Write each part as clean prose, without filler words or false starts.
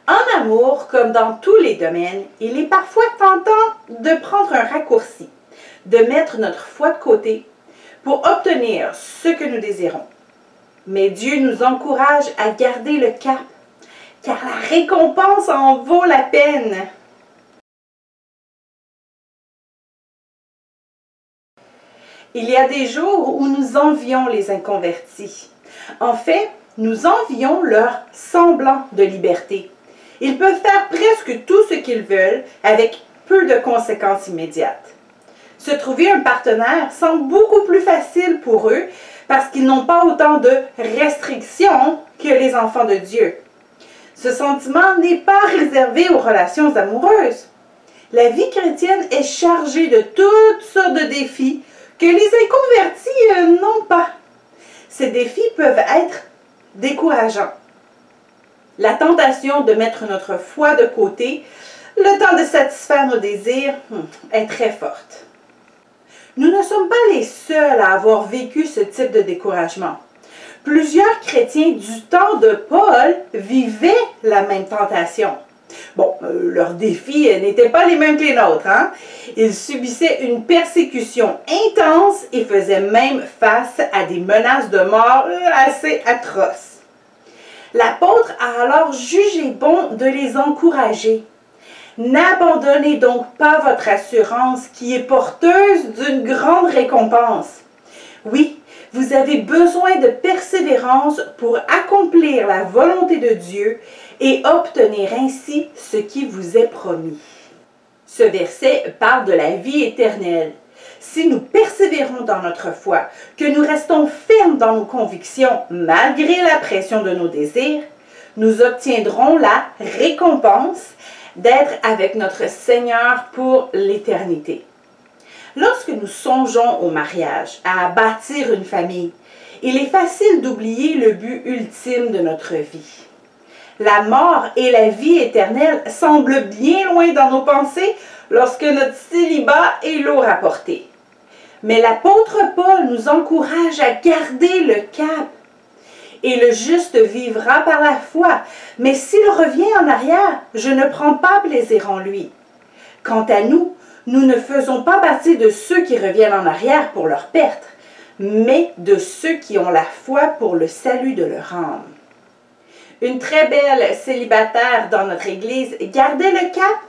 En amour, comme dans tous les domaines, il est parfois tentant de prendre un raccourci, de mettre notre foi de côté pour obtenir ce que nous désirons. Mais Dieu nous encourage à garder le cap, car la récompense en vaut la peine. Il y a des jours où nous envions les inconvertis. En fait, nous envions leur semblant de liberté. Ils peuvent faire presque tout ce qu'ils veulent avec peu de conséquences immédiates. Se trouver un partenaire semble beaucoup plus facile pour eux parce qu'ils n'ont pas autant de restrictions que les enfants de Dieu. Ce sentiment n'est pas réservé aux relations amoureuses. La vie chrétienne est chargée de toutes sortes de défis que les inconvertis n'ont pas. Ces défis peuvent être décourageants. La tentation de mettre notre foi de côté, le temps de satisfaire nos désirs, est très forte. Nous ne sommes pas les seuls à avoir vécu ce type de découragement. Plusieurs chrétiens du temps de Paul vivaient la même tentation. Bon, leurs défis n'étaient pas les mêmes que les nôtres, hein? Ils subissaient une persécution intense et faisaient même face à des menaces de mort assez atroces. L'apôtre a alors jugé bon de les encourager. N'abandonnez donc pas votre assurance qui est porteuse d'une grande récompense. Oui, vous avez besoin de persévérance pour accomplir la volonté de Dieu et obtenir ainsi ce qui vous est promis. Ce verset parle de la vie éternelle. Si nous persévérons dans notre foi, que nous restons fermes dans nos convictions malgré la pression de nos désirs, nous obtiendrons la récompense d'être avec notre Seigneur pour l'éternité. Lorsque nous songeons au mariage, à bâtir une famille, il est facile d'oublier le but ultime de notre vie. La mort et la vie éternelle semblent bien loin dans nos pensées lorsque notre célibat est lourd à porter. Mais l'apôtre Paul nous encourage à garder le cap. Et le juste vivra par la foi. Mais s'il revient en arrière, je ne prends pas plaisir en lui. Quant à nous, nous ne faisons pas partie de ceux qui reviennent en arrière pour leur perte, mais de ceux qui ont la foi pour le salut de leur âme. Une très belle célibataire dans notre Église gardait le cap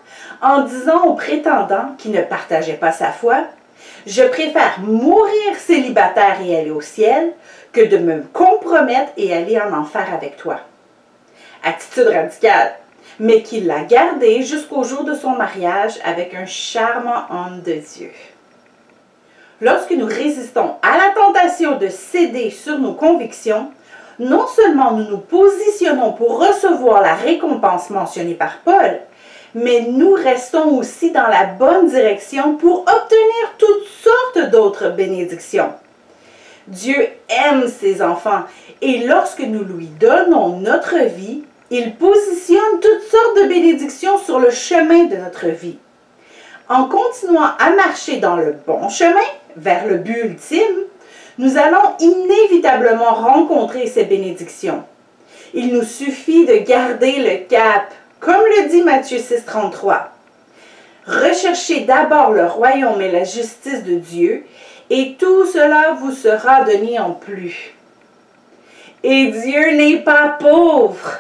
en disant aux prétendants qui ne partageaient pas sa foi « Je préfère mourir célibataire et aller au ciel que de me compromettre et aller en enfer avec toi. » Attitude radicale, mais qu'il l'a gardée jusqu'au jour de son mariage avec un charmant homme de Dieu. Lorsque nous résistons à la tentation de céder sur nos convictions, non seulement nous nous positionnons pour recevoir la récompense mentionnée par Paul, mais nous restons aussi dans la bonne direction pour obtenir toutes sortes d'autres bénédictions. Dieu aime ses enfants et lorsque nous lui donnons notre vie, il positionne toutes sortes de bénédictions sur le chemin de notre vie. En continuant à marcher dans le bon chemin, vers le but ultime, nous allons inévitablement rencontrer ces bénédictions. Il nous suffit de garder le cap, comme le dit Matthieu 6,33. Recherchez d'abord le royaume et la justice de Dieu, et tout cela vous sera donné en plus. Et Dieu n'est pas pauvre.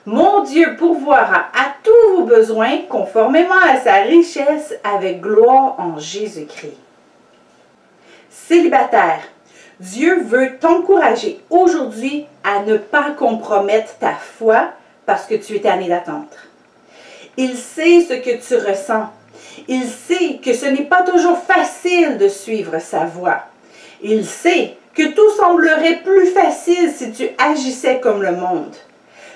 Mon Dieu pourvoira à tous vos besoins conformément à sa richesse avec gloire en Jésus-Christ. Célibataire, Dieu veut t'encourager aujourd'hui à ne pas compromettre ta foi parce que tu es tanné d'attendre. Il sait ce que tu ressens. Il sait que ce n'est pas toujours facile de suivre sa voie. Il sait que tout semblerait plus facile si tu agissais comme le monde.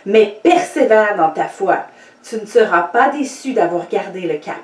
Mais persévère dans ta foi. Tu ne seras pas déçu d'avoir gardé le cap.